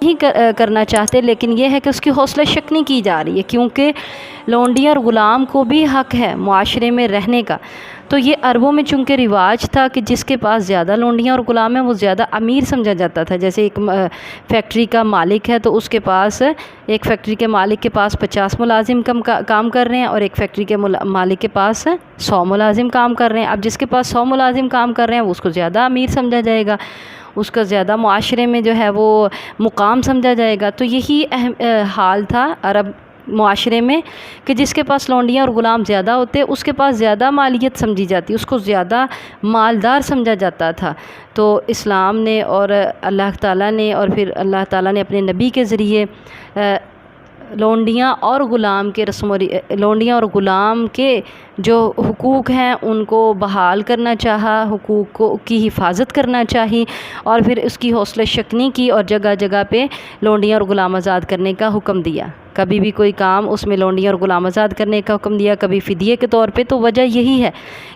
نہیں کرنا چاہتے، لیکن یہ ہے کہ اس کی حوصلہ شکنی کی جا رہی ہے، کیونکہ لونڈی اور غلام کو بھی حق ہے معاشرے میں رہنے کا۔ تو یہ عربوں میں چونکہ رواج تھا کہ جس کے پاس زیادہ لونڈیاں اور غلام ہیں وہ زیادہ امیر سمجھا جاتا تھا۔ جیسے ایک فیکٹری کا مالک ہے تو اس کے پاس، ایک فیکٹری کے مالک کے پاس 50 ملازم کام کر رہے ہیں اور ایک فیکٹری کے مالک کے پاس 100 ملازم کام کر رہے ہیں۔ اب جس کے پاس 100 ملازم کام کر رہے ہیں وہ اس کو زیادہ امیر سمجھا جائے گا، اس کا زیادہ معاشرے میں جو ہے وہ مقام سمجھا جائے گا۔ تو یہی حال تھا عرب معاشرے میں کہ جس کے پاس لونڈیاں اور غلام زیادہ ہوتے اس کے پاس زیادہ مالیت سمجھی جاتی، اس کو زیادہ مالدار سمجھا جاتا تھا۔ تو اسلام نے اور اللہ تعالیٰ نے، اور پھر اللہ تعالیٰ نے اپنے نبی کے ذریعے لونڈیاں اور غلام کے جو حقوق ہیں ان کو بحال کرنا چاہا، حقوق کی حفاظت کرنا چاہی، اور پھر اس کی حوصلہ شکنی کی اور جگہ جگہ پہ لونڈیاں اور غلام آزاد کرنے کا حکم دیا۔ کبھی بھی کوئی کام اس میں لونڈیاں اور غلام آزاد کرنے کا حکم دیا، کبھی فدیے کے طور پہ۔ تو وجہ یہی ہے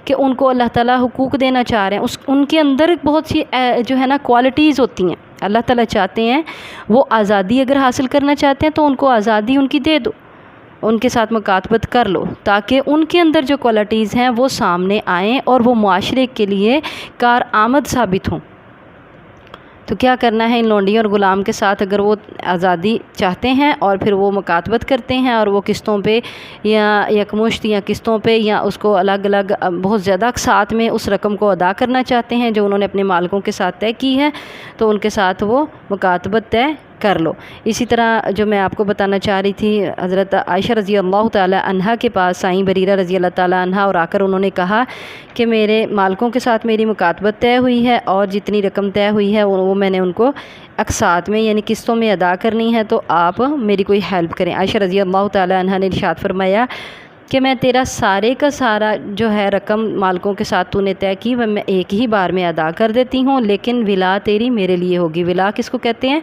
کہ ان کو اللہ تعالیٰ حقوق دینا چاہ رہے ہیں، ان کے اندر بہت سی جو ہے نا کوالٹیز ہوتی ہیں۔ اللہ تعالیٰ چاہتے ہیں وہ آزادی اگر حاصل کرنا چاہتے ہیں تو ان کو آزادی ان کی دے دو، ان کے ساتھ مکاتبت کر لو، تاکہ ان کے اندر جو کوالٹیز ہیں وہ سامنے آئیں اور وہ معاشرے کے لیے کارآمد ثابت ہوں۔ تو کیا کرنا ہے ان لونڈیوں اور غلام کے ساتھ؟ اگر وہ آزادی چاہتے ہیں اور پھر وہ مکاتبت کرتے ہیں اور وہ قسطوں پہ یا یکمشت یا قسطوں پہ یا اس کو الگ الگ بہت زیادہ اقساط میں اس رقم کو ادا کرنا چاہتے ہیں جو انہوں نے اپنے مالکوں کے ساتھ طے کی ہے، تو ان کے ساتھ وہ مکاتبت طے کر لو۔ اسی طرح جو میں آپ کو بتانا چاہ رہی تھی، حضرت عائشہ رضی اللہ تعالی عنہا کے پاس سائیں بریرہ رضی اللہ تعالی عنہا اور آ کر انہوں نے کہا کہ میرے مالکوں کے ساتھ میری مکاتبت طے ہوئی ہے اور جتنی رقم طے ہوئی ہے وہ میں نے ان کو اقساط میں یعنی قسطوں میں ادا کرنی ہے، تو آپ میری کوئی ہیلپ کریں۔ عائشہ رضی اللہ تعالی عنہا نے ارشاد فرمایا کہ میں تیرا سارے کا سارا جو ہے رقم مالکوں کے ساتھ تو نے طے کی وہ میں ایک ہی بار میں ادا کر دیتی ہوں، لیکن ولا تیری میرے لیے ہوگی۔ ولا کس کو کہتے ہیں؟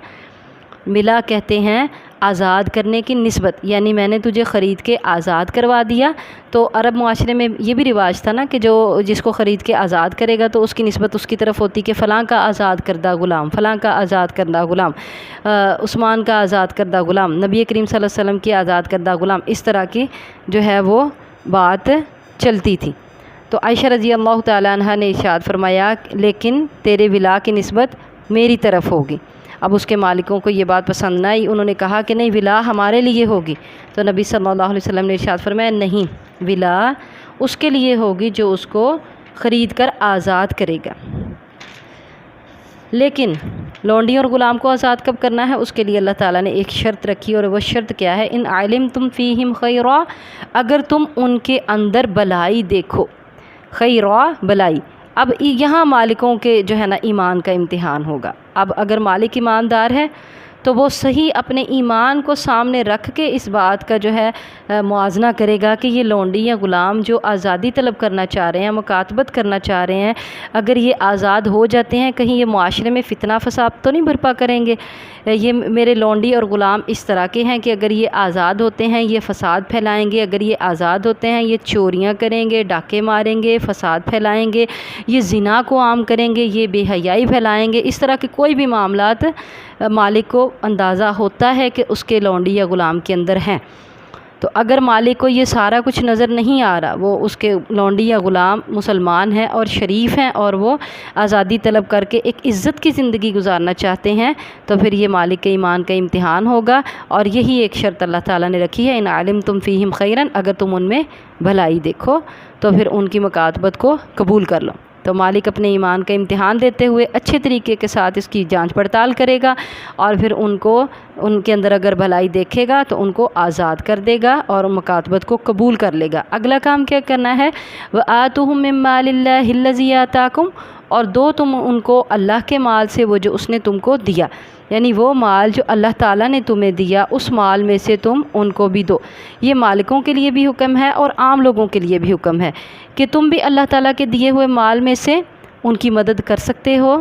ولا کہتے ہیں آزاد کرنے کی نسبت، یعنی میں نے تجھے خرید کے آزاد کروا دیا۔ تو عرب معاشرے میں یہ بھی رواج تھا نا کہ جو جس کو خرید کے آزاد کرے گا تو اس کی نسبت اس کی طرف ہوتی کہ فلاں کا آزاد کردہ غلام، فلاں کا آزاد کردہ غلام، عثمان کا آزاد کردہ غلام، نبی کریم صلی اللہ علیہ وسلم کی آزاد کردہ غلام، اس طرح کی جو ہے وہ بات چلتی تھی۔ تو عائشہ رضی اللہ تعالی عنہا نے ارشاد فرمایا لیکن تیرے ولا کی نسبت میری طرف ہوگی۔ اب اس کے مالکوں کو یہ بات پسند نہ آئی، انہوں نے کہا کہ نہیں ولا ہمارے لیے ہوگی۔ تو نبی صلی اللہ علیہ وسلم نے ارشاد فرمایا نہیں، ولا اس کے لیے ہوگی جو اس کو خرید کر آزاد کرے گا۔ لیکن لونڈی اور غلام کو آزاد کب کرنا ہے؟ اس کے لیے اللہ تعالیٰ نے ایک شرط رکھی، اور وہ شرط کیا ہے؟ ان علمتم فیہم خیرا، اگر تم ان کے اندر بلائی دیکھو، خیرا بلائی۔ اب یہاں مالکوں کے جو ہے نا ایمان کا امتحان ہوگا۔ اب اگر مالک ایماندار ہے تو وہ صحیح اپنے ایمان کو سامنے رکھ کے اس بات کا جو ہے موازنہ کرے گا کہ یہ لونڈی یا غلام جو آزادی طلب کرنا چاہ رہے ہیں، مکاتبت کرنا چاہ رہے ہیں، اگر یہ آزاد ہو جاتے ہیں کہیں یہ معاشرے میں فتنہ فساد تو نہیں برپا کریں گے؟ یہ میرے لونڈی اور غلام اس طرح کے ہیں کہ اگر یہ آزاد ہوتے ہیں یہ فساد پھیلائیں گے، اگر یہ آزاد ہوتے ہیں یہ چوریاں کریں گے، ڈاکے ماریں گے، فساد پھیلائیں گے، یہ زنا کو عام کریں گے، یہ بے حیائی پھیلائیں گے۔ اس طرح کے کوئی بھی معاملات مالک کو اندازہ ہوتا ہے کہ اس کے لونڈی یا غلام کے اندر ہیں۔ تو اگر مالک کو یہ سارا کچھ نظر نہیں آ رہا، وہ اس کے لونڈی یا غلام مسلمان ہیں اور شریف ہیں اور وہ آزادی طلب کر کے ایک عزت کی زندگی گزارنا چاہتے ہیں، تو پھر یہ مالک کے ایمان کا امتحان ہوگا۔ اور یہی ایک شرط اللہ تعالیٰ نے رکھی ہے، ان علمتم فیہم خیرا، اگر تم ان میں بھلائی دیکھو تو پھر ان کی مکاتبت کو قبول کر لو۔ تو مالک اپنے ایمان کا امتحان دیتے ہوئے اچھے طریقے کے ساتھ اس کی جانچ پڑتال کرے گا، اور پھر ان کے اندر اگر بھلائی دیکھے گا تو ان کو آزاد کر دے گا اور مکاتبت کو قبول کر لے گا۔ اگلا کام کیا کرنا ہے؟ وَآتُوهُم مِّن مَّالِ اللَّهِ الَّذِي آتَاكُمْ، اور دو تم ان کو اللہ کے مال سے وہ جو اس نے تم کو دیا، یعنی وہ مال جو اللہ تعالیٰ نے تمہیں دیا اس مال میں سے تم ان کو بھی دو۔ یہ مالکوں کے لیے بھی حکم ہے اور عام لوگوں کے لیے بھی حکم ہے کہ تم بھی اللہ تعالیٰ کے دیے ہوئے مال میں سے ان کی مدد کر سکتے ہو،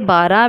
12